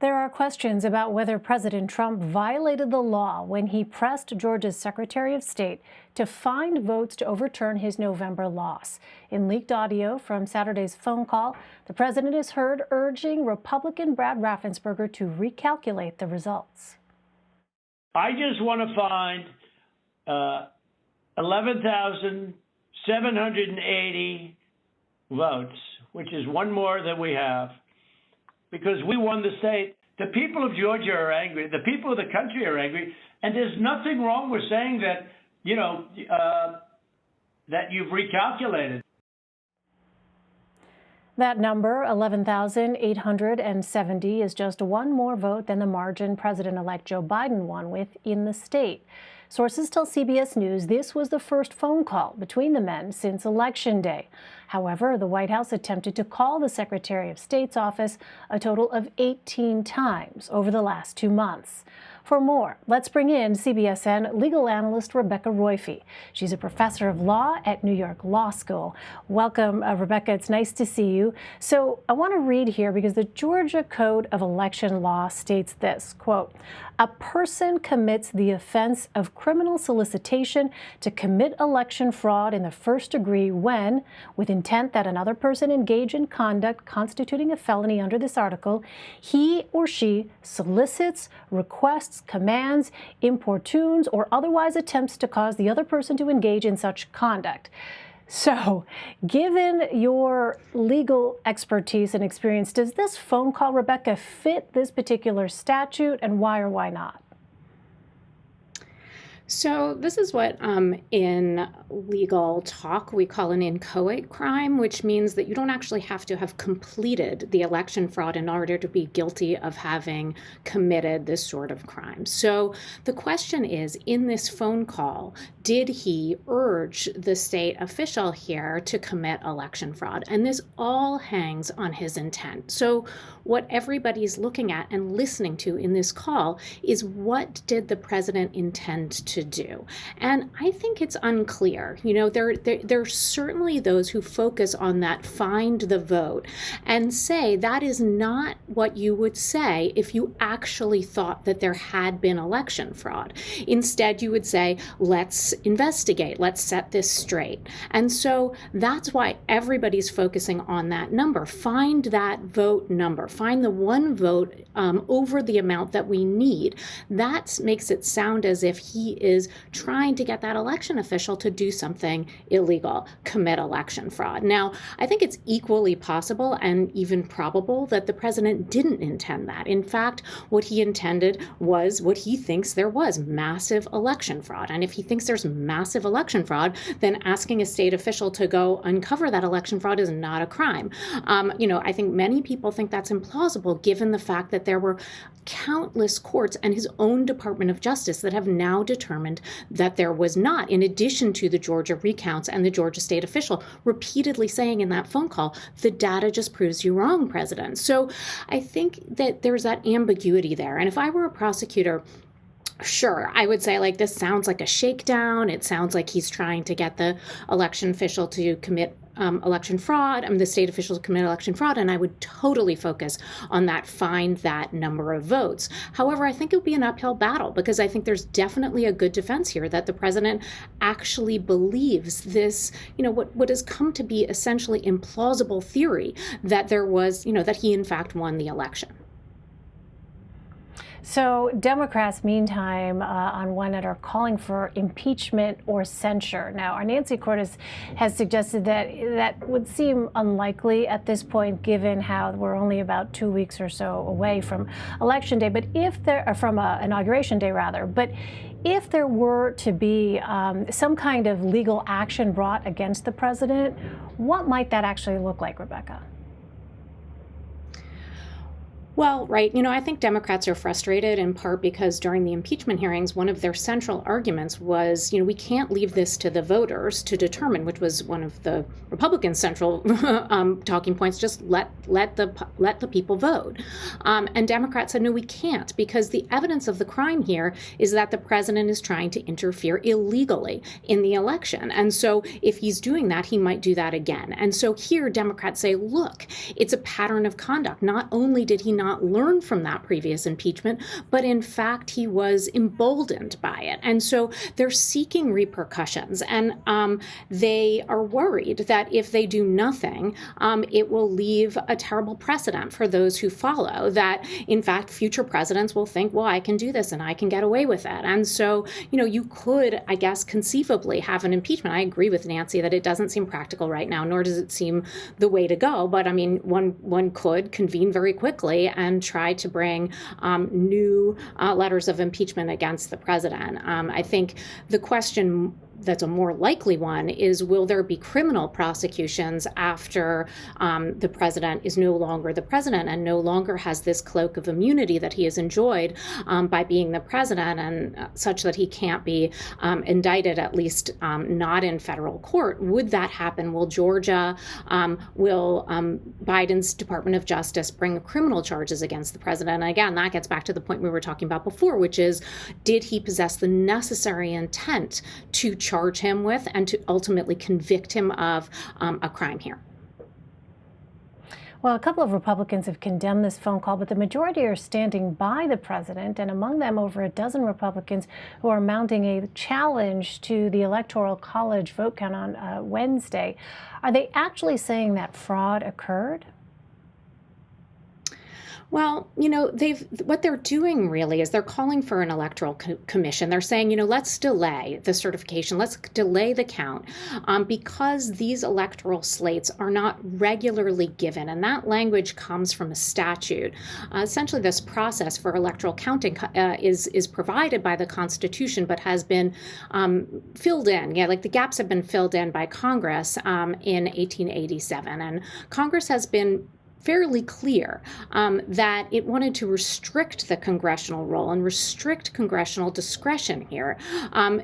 There are questions about whether President Trump violated the law when he pressed Georgia's Secretary of State to find votes to overturn his November loss. In leaked audio from Saturday's phone call, the president is heard urging Republican Brad Raffensperger to recalculate the results. I just want to find 11,780 votes, which is one more than we have, because we won the state. The people of Georgia are angry. The people of the country are angry. And there's nothing wrong with saying that, that you've recalculated. That number, 11,870, is just one more vote than the margin President-elect Joe Biden won with in the state. Sources tell CBS News this was the first phone call between the men since Election Day. However, the White House attempted to call the Secretary of State's office a total of 18 times over the last 2 months. For more, let's bring in CBSN legal analyst Rebecca Roiphe. She's a professor of law at New York Law School. Welcome, Rebecca. It's nice to see you. So I want to read here because the Georgia Code of Election Law states this, quote, "A person commits the offense of criminal solicitation to commit election fraud in the first degree when, with intent that another person engage in conduct constituting a felony under this article, he or she solicits, requests, commands, importunes, or otherwise attempts to cause the other person to engage in such conduct." So, given your legal expertise and experience, does this phone call, Rebecca, fit this particular statute, and why or why not? So this is what in legal talk we call an inchoate crime, which means that you don't actually have to have completed the election fraud in order to be guilty of having committed this sort of crime. So the question is, in this phone call, did he urge the state official here to commit election fraud? And this all hangs on his intent. So what everybody's looking at and listening to in this call is, what did the president intend to do? And I think it's unclear. There are certainly those who focus on that find the vote and say that is not what you would say if you actually thought that there had been election fraud. Instead, you would say, let's investigate, let's set this straight. And so that's why everybody's focusing on that number. Find that vote number. Find the one vote over the amount that we need. That makes it sound as if he is trying to get that election official to do something illegal, commit election fraud. Now, I think it's equally possible and even probable that the president didn't intend that. In fact, what he intended was what he thinks there was, massive election fraud. And if he thinks there's massive election fraud, then asking a state official to go uncover that election fraud is not a crime. I think many people think that's implausible given the fact that there were countless courts and his own Department of Justice that have now determined that there was not, in addition to the Georgia recounts and the Georgia state official repeatedly saying in that phone call, the data just proves you wrong, President. So I think that there's that ambiguity there. And if I were a prosecutor, sure, I would say, this sounds like a shakedown. It sounds like he's trying to get the election official to commit election fraud, the state officials commit election fraud, and I would totally focus on that, find that number of votes. However, I think it would be an uphill battle because I think there's definitely a good defense here that the president actually believes this, what has come to be essentially implausible theory that there was, that he in fact won the election. So Democrats, meantime, on one end are calling for impeachment or censure. Now, our Nancy Cordes has suggested that that would seem unlikely at this point, given how we're only about 2 weeks or so away from Election Day, but from Inauguration Day, rather. But if there were to be some kind of legal action brought against the president, what might that actually look like, Rebecca? Well, right. I think Democrats are frustrated in part because during the impeachment hearings, one of their central arguments was, we can't leave this to the voters to determine, which was one of the Republican central talking points. Just let the people vote. And Democrats said, no, we can't, because the evidence of the crime here is that the president is trying to interfere illegally in the election. And so if he's doing that, he might do that again. And so here Democrats say, look, it's a pattern of conduct. Not only did he not not learn from that previous impeachment, but in fact, he was emboldened by it. And so they're seeking repercussions. And they are worried that if they do nothing, it will leave a terrible precedent for those who follow, that in fact, future presidents will think, well, I can do this and I can get away with it. And so, you could, I guess, conceivably have an impeachment. I agree with Nancy that it doesn't seem practical right now, nor does it seem the way to go. But I mean, one could convene very quickly and try to bring new letters of impeachment against the president. I think the question that's a more likely one is, will there be criminal prosecutions after the president is no longer the president and no longer has this cloak of immunity that he has enjoyed by being the president, and such that he can't be indicted, at least not in federal court? Would that happen? Will Georgia, will Biden's Department of Justice bring criminal charges against the president? And again, that gets back to the point we were talking about before, which is, did he possess the necessary intent to charge him with and to ultimately convict him of a crime here? Well, a couple of Republicans have condemned this phone call, but the majority are standing by the president, and among them over a dozen Republicans who are mounting a challenge to the Electoral College vote count on Wednesday. Are they actually saying that fraud occurred? Well, what they're doing really is they're calling for an electoral commission. They're saying, let's delay the certification, let's delay the count because these electoral slates are not regularly given. And that language comes from a statute. Essentially, this process for electoral counting is provided by the Constitution, but has been filled in. Yeah, like the gaps have been filled in by Congress in 1887. And Congress has been fairly clear that it wanted to restrict the congressional role and restrict congressional discretion here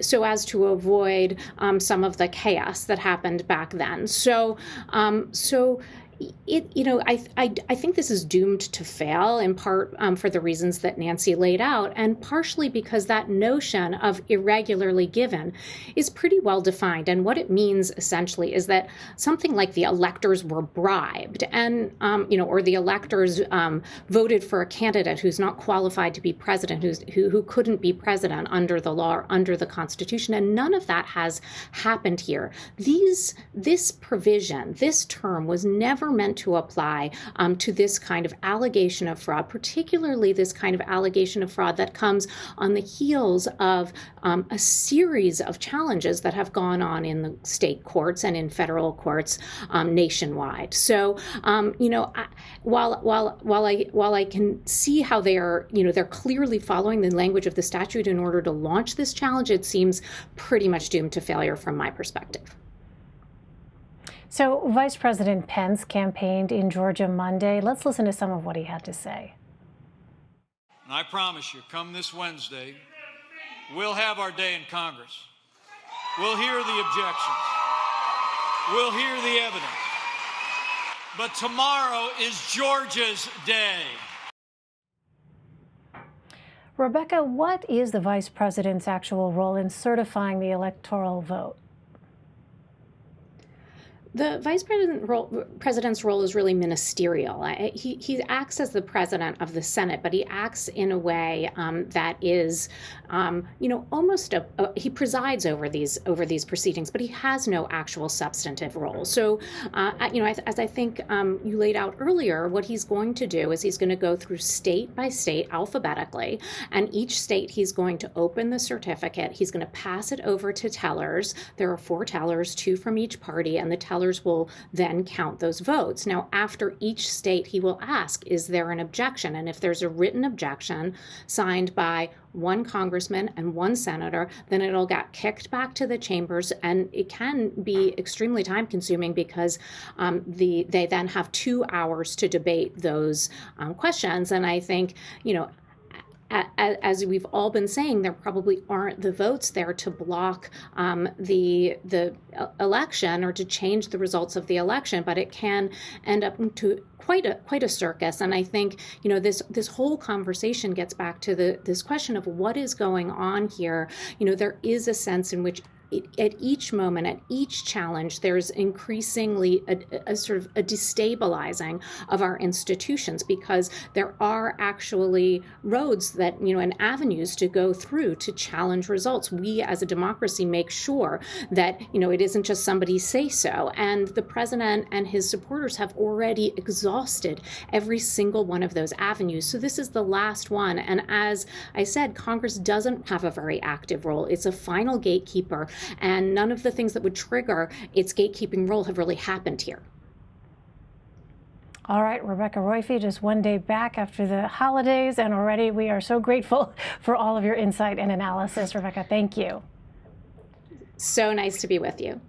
so as to avoid some of the chaos that happened back then. So I think this is doomed to fail, in part for the reasons that Nancy laid out, and partially because that notion of irregularly given is pretty well defined. And what it means essentially is that something like the electors were bribed, and or the electors voted for a candidate who's not qualified to be president, who couldn't be president under the law, or under the Constitution, and none of that has happened here. This provision, this term, was never meant to apply to this kind of allegation of fraud, particularly this kind of allegation of fraud that comes on the heels of a series of challenges that have gone on in the state courts and in federal courts nationwide. So, while I can see how they are, they're clearly following the language of the statute in order to launch this challenge, it seems pretty much doomed to failure from my perspective. So Vice President Pence campaigned in Georgia Monday. Let's listen to some of what he had to say. And I promise you, come this Wednesday, we'll have our day in Congress. We'll hear the objections. We'll hear the evidence. But tomorrow is Georgia's day. Rebecca, what is the Vice President's actual role in certifying the electoral vote? The vice president's role is really ministerial. He acts as the president of the Senate, but he acts in a way that is, almost he presides over these proceedings, but he has no actual substantive role. So, as I think you laid out earlier, what he's going to do is he's going to go through state by state alphabetically, and each state he's going to open the certificate. He's going to pass it over to tellers. There are 4 tellers, 2 from each party, and the tellers will then count those votes. Now, after each state, he will ask, is there an objection? And if there's a written objection signed by 1 congressman and 1 senator, then it'll get kicked back to the chambers, and it can be extremely time consuming because they then have 2 hours to debate those questions. And I think, as we've all been saying, there probably aren't the votes there to block the election or to change the results of the election, but it can end up to quite a circus. And I think this whole conversation gets back to this question of what is going on here. There is a sense in which at each moment, at each challenge, there's increasingly a sort of a destabilizing of our institutions, because there are actually roads that, and avenues to go through to challenge results. We as a democracy make sure that, it isn't just somebody say so. And the president and his supporters have already exhausted every single one of those avenues. So this is the last one. And as I said, Congress doesn't have a very active role. It's a final gatekeeper. And none of the things that would trigger its gatekeeping role have really happened here. All right, Rebecca Roiphe, just one day back after the holidays, and already we are so grateful for all of your insight and analysis. Rebecca, thank you. So nice to be with you.